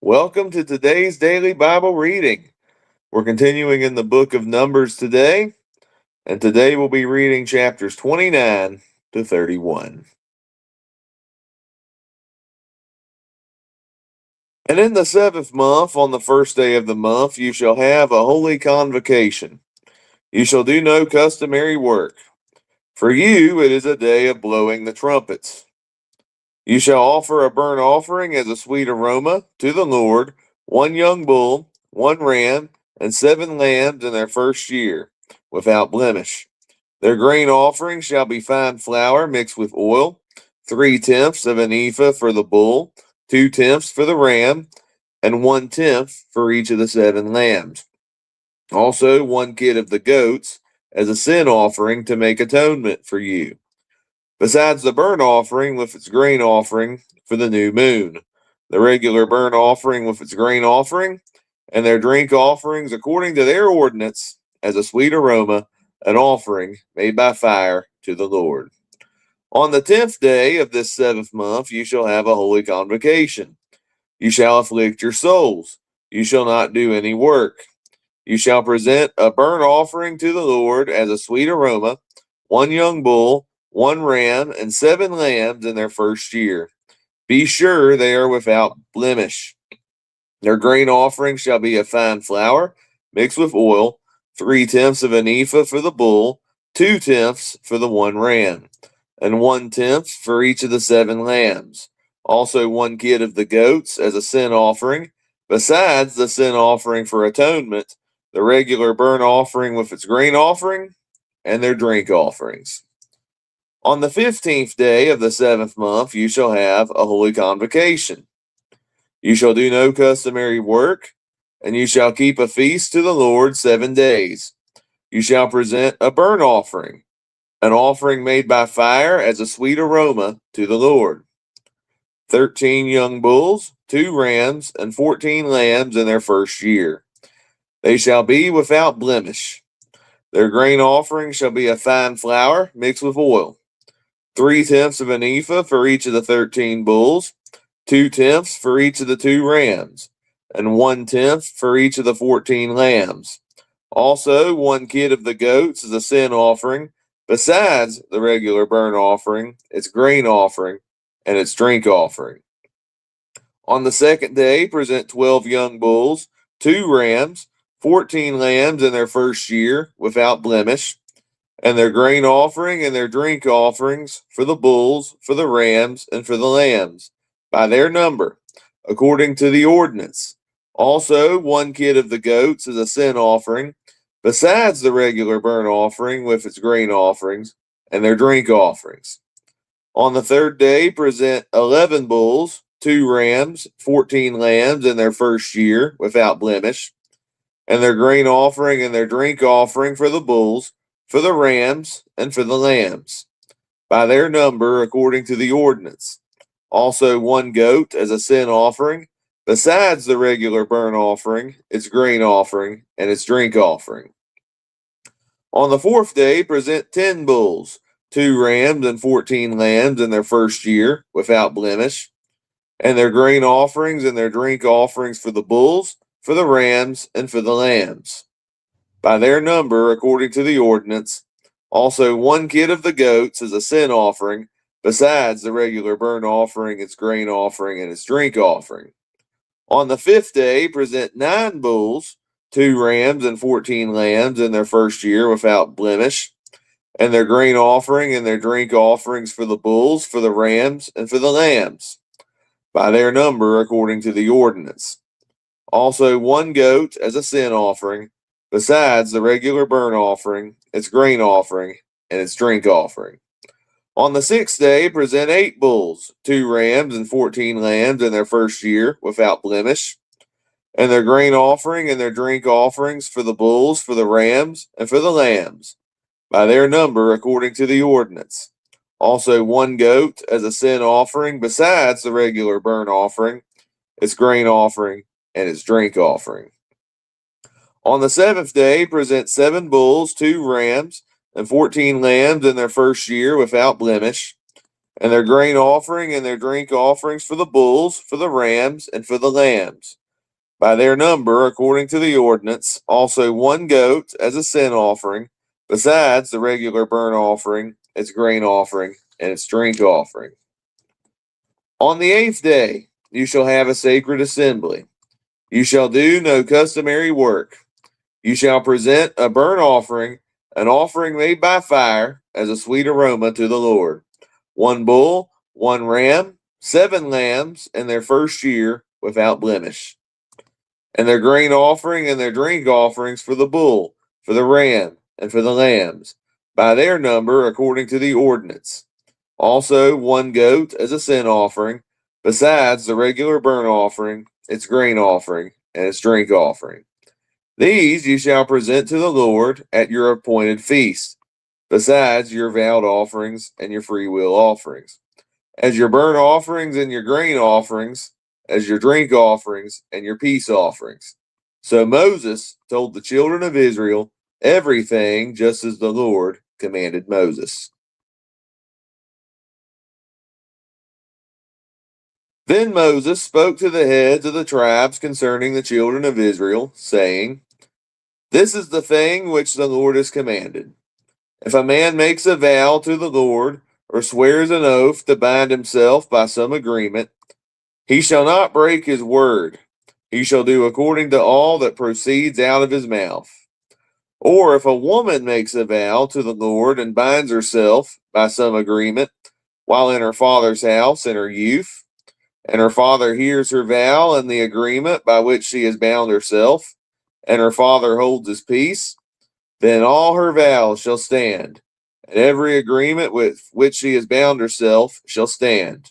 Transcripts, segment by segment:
Welcome to today's daily Bible reading. We're continuing in the book of Numbers today, and today we'll be reading chapters 29 to 31. And in the seventh month, on the first day of the month, you shall have a holy convocation. You shall do no customary work. For you it is a day of blowing the trumpets. You shall offer a burnt offering as a sweet aroma to the Lord, one young bull, one ram, and 7 lambs in their first year, without blemish. Their grain offering shall be fine flour mixed with oil, 3/10 of an ephah for the bull, 2/10 for the ram, and 1/10 for each of the 7 lambs. Also 1 kid of the goats as a sin offering to make atonement for you, besides the burnt offering with its grain offering for the new moon, the regular burnt offering with its grain offering, and their drink offerings according to their ordinance as a sweet aroma, an offering made by fire to the Lord. On the 10th day of this 7th month you shall have a holy convocation. You shall afflict your souls. You shall not do any work. You shall present a burnt offering to the Lord as a sweet aroma, 1 young bull, 1 ram, and 7 lambs in their first year. Be sure they are without blemish. Their grain offering shall be of fine flour mixed with oil, 3/10 of an ephah for the bull, 2/10 for the 1 ram, and 1/10 for each of the 7 lambs. Also 1 kid of the goats as a sin offering, besides the sin offering for atonement, the regular burnt offering with its grain offering, and their drink offerings. On the 15th day of the 7th month you shall have a holy convocation. You shall do no customary work, and you shall keep a feast to the Lord 7 days. You shall present a burnt offering, an offering made by fire as a sweet aroma to the Lord. 13 young bulls, 2 rams, and 14 lambs in their first year. They shall be without blemish. Their grain offering shall be a fine flour mixed with oil, 3/10 of an ephah for each of the 13 bulls, 2/10 for each of the 2 rams, and 1/10 for each of the 14 lambs. Also 1 kid of the goats as a sin offering, besides the regular burnt offering, its grain offering, and its drink offering. On the 2nd day present 12 young bulls, 2 rams, 14 lambs in their first year, without blemish, and their grain offering and their drink offerings for the bulls, for the rams, and for the lambs, by their number, according to the ordinance. Also 1 kid of the goats as a sin offering, besides the regular burnt offering with its grain offerings, and their drink offerings. On the 3rd day present 11 bulls, 2 rams, 14 lambs in their first year, without blemish, and their grain offering and their drink offering for the bulls, for the rams, and for the lambs, by their number according to the ordinance. Also 1 goat as a sin offering, besides the regular burnt offering, its grain offering, and its drink offering. On the 4th day present 10 bulls, 2 rams, and 14 lambs in their first year, without blemish, and their grain offerings and their drink offerings for the bulls, for the rams, and for the lambs, by their number according to the ordinance. Also 1 kid of the goats as a sin offering, besides the regular burnt offering, its grain offering, and its drink offering. On the 5th day present 9 bulls, 2 rams, and 14 lambs in their first year, without blemish, and their grain offering and their drink offerings for the bulls, for the rams, and for the lambs, by their number according to the ordinance. Also 1 goat as a sin offering, besides the regular burnt offering, its grain offering, and its drink offering. On the 6th day present 8 bulls, 2 rams, and 14 lambs in their first year, without blemish, and their grain offering and their drink offerings for the bulls, for the rams, and for the lambs, by their number according to the ordinance. Also 1 goat as a sin offering, besides the regular burnt offering, its grain offering, and its drink offering. On the 7th day present 7 bulls, 2 rams, and 14 lambs in their first year, without blemish, and their grain offering and their drink offerings for the bulls, for the rams, and for the lambs, by their number according to the ordinance, also one goat as a sin offering, besides the regular burnt offering, its grain offering, and its drink offering. On the 8th day you shall have a sacred assembly. You shall do no customary work. You shall present a burnt offering, an offering made by fire, as a sweet aroma to the Lord. One bull, one ram, 7 lambs in their first year without blemish. And their grain offering and their drink offerings for the bull, for the ram, and for the lambs, by their number according to the ordinance. Also one goat as a sin offering, besides the regular burnt offering, its grain offering, and its drink offering. These you shall present to the Lord at your appointed feast, besides your vowed offerings and your freewill offerings, as your burnt offerings and your grain offerings, as your drink offerings and your peace offerings. So Moses told the children of Israel everything just as the Lord commanded Moses. Then Moses spoke to the heads of the tribes concerning the children of Israel, saying, This is the thing which the Lord has commanded. If a man makes a vow to the Lord, or swears an oath to bind himself by some agreement, he shall not break his word. He shall do according to all that proceeds out of his mouth. Or if a woman makes a vow to the Lord and binds herself by some agreement while in her father's house in her youth, and her father hears her vow and the agreement by which she has bound herself, and her father holds his peace, then all her vows shall stand, and every agreement with which she has bound herself shall stand.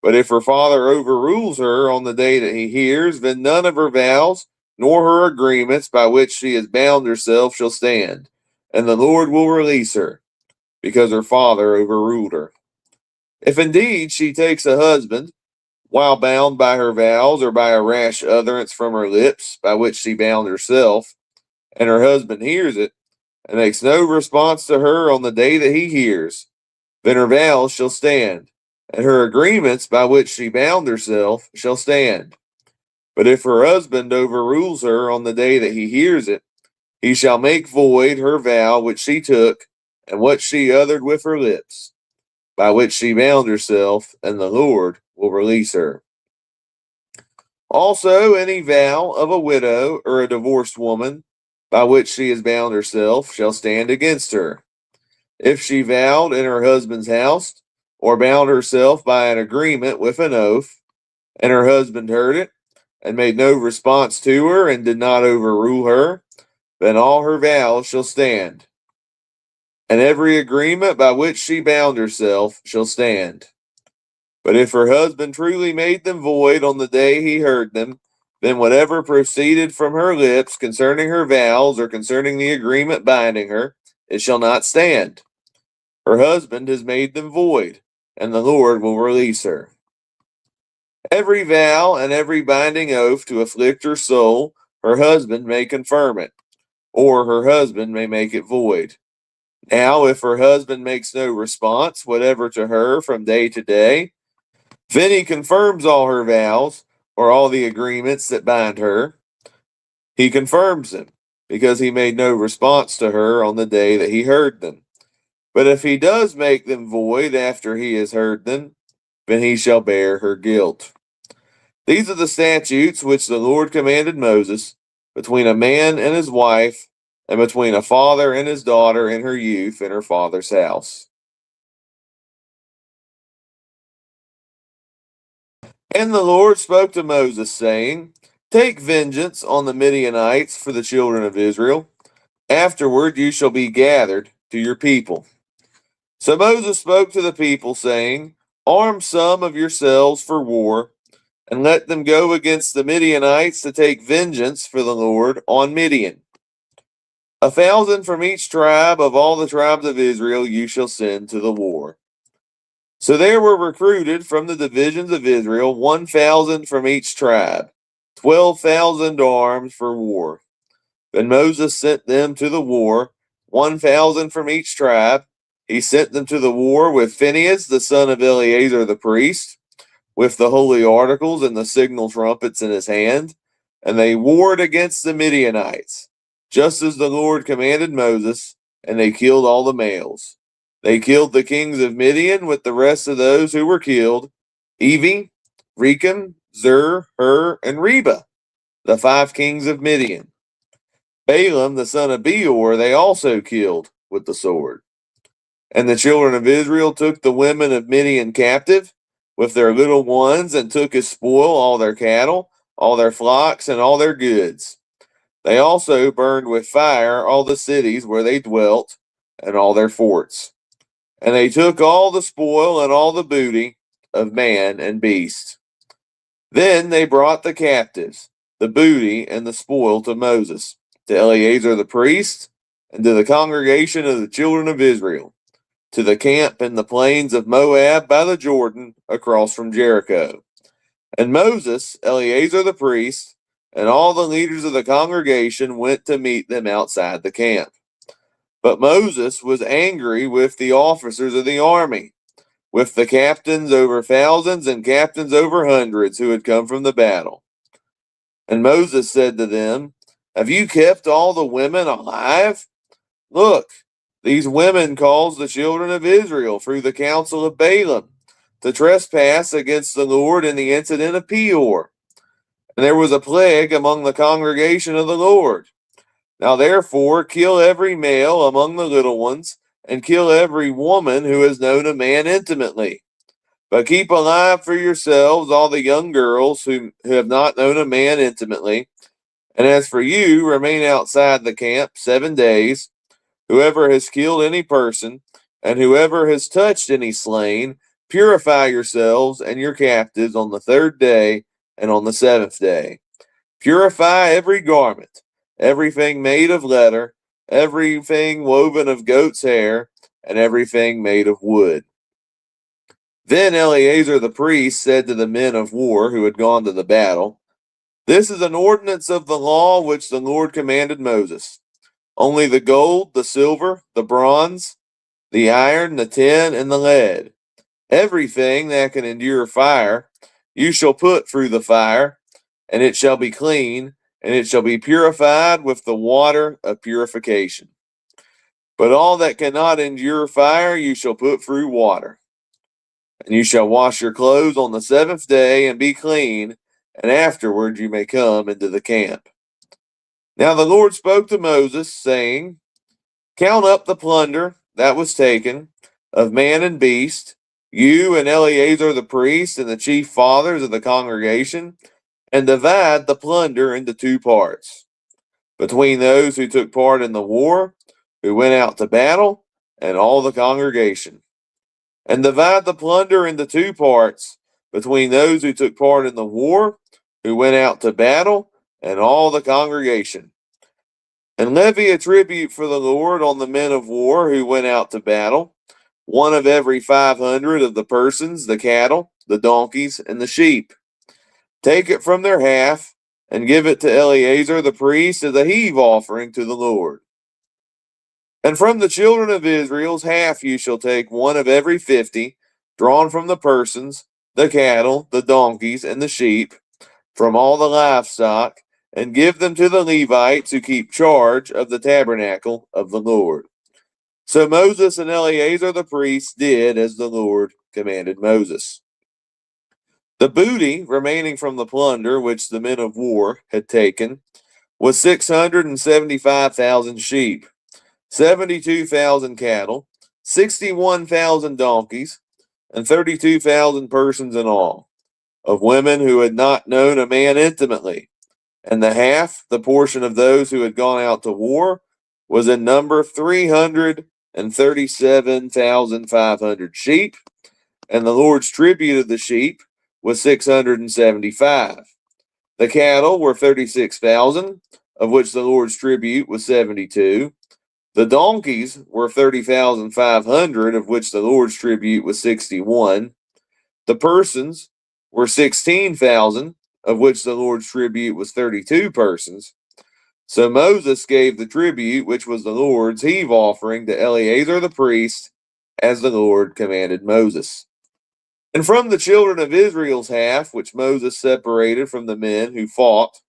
But if her father overrules her on the day that he hears, then none of her vows nor her agreements by which she has bound herself shall stand, and the Lord will release her, because her father overruled her. If indeed she takes a husband, while bound by her vows or by a rash utterance from her lips by which she bound herself, and her husband hears it, and makes no response to her on the day that he hears, then her vows shall stand, and her agreements by which she bound herself shall stand. But if her husband overrules her on the day that he hears it, he shall make void her vow which she took, and what she uttered with her lips, by which she bound herself, and the Lord will release her. Also, any vow of a widow or a divorced woman by which she has bound herself shall stand against her. If she vowed in her husband's house, or bound herself by an agreement with an oath, and her husband heard it, and made no response to her, and did not overrule her, then all her vows shall stand, and every agreement by which she bound herself shall stand. But if her husband truly made them void on the day he heard them, then whatever proceeded from her lips concerning her vows or concerning the agreement binding her, it shall not stand. Her husband has made them void, and the Lord will release her. Every vow and every binding oath to afflict her soul, her husband may confirm it, or her husband may make it void. Now, if her husband makes no response whatever to her from day to day, then he confirms all her vows, or all the agreements that bind her. He confirms them, because he made no response to her on the day that he heard them. But if he does make them void after he has heard them, then he shall bear her guilt. These are the statutes which the Lord commanded Moses between a man and his wife, and between a father and his daughter in her youth in her father's house. And the Lord spoke to Moses, saying, Take vengeance on the Midianites for the children of Israel. Afterward you shall be gathered to your people. So Moses spoke to the people, saying, Arm some of yourselves for war, and let them go against the Midianites to take vengeance for the Lord on Midian. 1,000 from each tribe of all the tribes of Israel you shall send to the war. So there were recruited from the divisions of Israel 1,000 from each tribe, 12,000 armed for war. Then Moses sent them to the war, 1,000 from each tribe, he sent them to the war with Phinehas, the son of Eleazar the priest, with the holy articles and the signal trumpets in his hand, and they warred against the Midianites, just as the Lord commanded Moses, and they killed all the males. They killed the kings of Midian with the rest of those who were killed, Evi, Rechem, Zur, Hur, and Reba, the 5 kings of Midian. Balaam, the son of Beor, they also killed with the sword. And the children of Israel took the women of Midian captive with their little ones, and took as spoil all their cattle, all their flocks, and all their goods. They also burned with fire all the cities where they dwelt, and all their forts. And they took all the spoil and all the booty of man and beast. Then they brought the captives, the booty and the spoil to Moses, to Eleazar the priest, and to the congregation of the children of Israel, to the camp in the plains of Moab by the Jordan, across from Jericho. And Moses, Eleazar the priest, and all the leaders of the congregation went to meet them outside the camp. But Moses was angry with the officers of the army, with the captains over thousands and captains over hundreds who had come from the battle. And Moses said to them, "Have you kept all the women alive? Look, these women caused the children of Israel through the counsel of Balaam to trespass against the Lord in the incident of Peor. And there was a plague among the congregation of the Lord. Now therefore kill every male among the little ones, and kill every woman who has known a man intimately. But keep alive for yourselves all the young girls who have not known a man intimately. And as for you, remain outside the camp 7 days. Whoever has killed any person, and whoever has touched any slain, purify yourselves and your captives on the 3rd day and on the 7th day. Purify every garment, everything made of leather, everything woven of goat's hair, and everything made of wood." Then Eleazar the priest said to the men of war who had gone to the battle, "This is an ordinance of the law which the Lord commanded Moses. Only the gold, the silver, the bronze, the iron, the tin, and the lead, everything that can endure fire, you shall put through the fire, and it shall be clean, and it shall be purified with the water of purification. But all that cannot endure fire you shall put through water. And you shall wash your clothes on the 7th day and be clean, and afterward you may come into the camp." Now the Lord spoke to Moses, saying, "Count up the plunder that was taken, of man and beast, you and Eleazar the priest and the chief fathers of the congregation, and divide the plunder into 2 parts, between those who took part in the war, who went out to battle, and all the congregation. And divide the plunder into 2 parts, between those who took part in the war, who went out to battle, and all the congregation. And levy a tribute for the Lord on the men of war who went out to battle, 1 of every 500 of the persons, the cattle, the donkeys, and the sheep. Take it from their half, and give it to Eleazar the priest as a heave offering to the Lord. And from the children of Israel's half you shall take 1 of every 50, drawn from the persons, the cattle, the donkeys, and the sheep, from all the livestock, and give them to the Levites who keep charge of the tabernacle of the Lord." So Moses and Eleazar the priest did as the Lord commanded Moses. The booty remaining from the plunder which the men of war had taken was 675,000 sheep, 72,000 cattle, 61,000 donkeys, and 32,000 persons in all, of women who had not known a man intimately. And the half, the portion of those who had gone out to war, was in number 337,500 sheep, and the Lord's tribute of the sheep was 675. The cattle were 36,000, of which the Lord's tribute was 72. The donkeys were 30,500, of which the Lord's tribute was 61. The persons were 16,000, of which the Lord's tribute was 32 persons. So Moses gave the tribute, which was the Lord's heave offering, to Eleazar the priest as the Lord commanded Moses. And from the children of Israel's half, which Moses separated from the men who fought,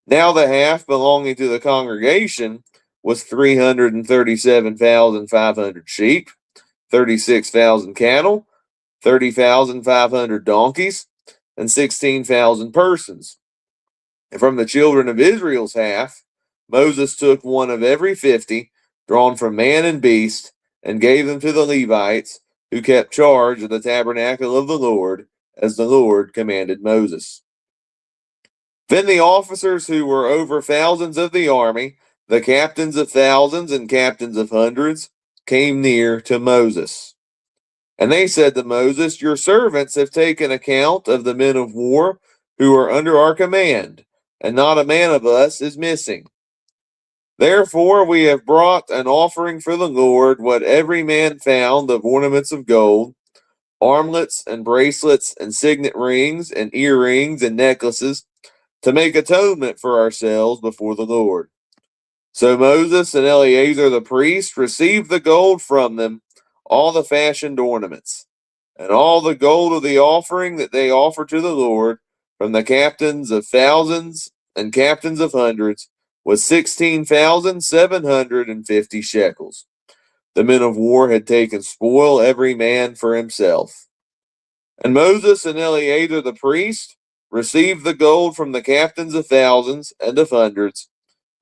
now the half belonging to the congregation was 337,500 sheep, 36,000 cattle, 30,500 donkeys, and 16,000 persons. And from the children of Israel's half, Moses took one of every 50, drawn from man and beast, and gave them to the Levites, who kept charge of the tabernacle of the Lord, as the Lord commanded Moses. Then the officers who were over thousands of the army, the captains of thousands and captains of hundreds, came near to Moses. And they said to Moses, "Your servants have taken account of the men of war who are under our command, and not a man of us is missing. Therefore we have brought an offering for the Lord, what every man found of ornaments of gold, armlets and bracelets and signet rings and earrings and necklaces, to make atonement for ourselves before the Lord." So Moses and Eleazar the priest received the gold from them, all the fashioned ornaments, and all the gold of the offering that they offered to the Lord, from the captains of thousands and captains of hundreds, was 16,750 shekels. The men of war had taken spoil, every man for himself. And Moses and Eleazar the priest received the gold from the captains of thousands and of hundreds,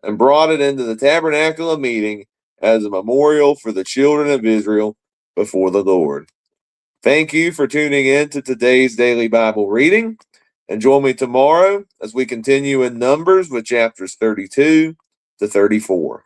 and brought it into the tabernacle of meeting as a memorial for the children of Israel before the Lord. Thank you for tuning in to today's daily Bible reading, and join me tomorrow as we continue in Numbers with chapters 32 to 34.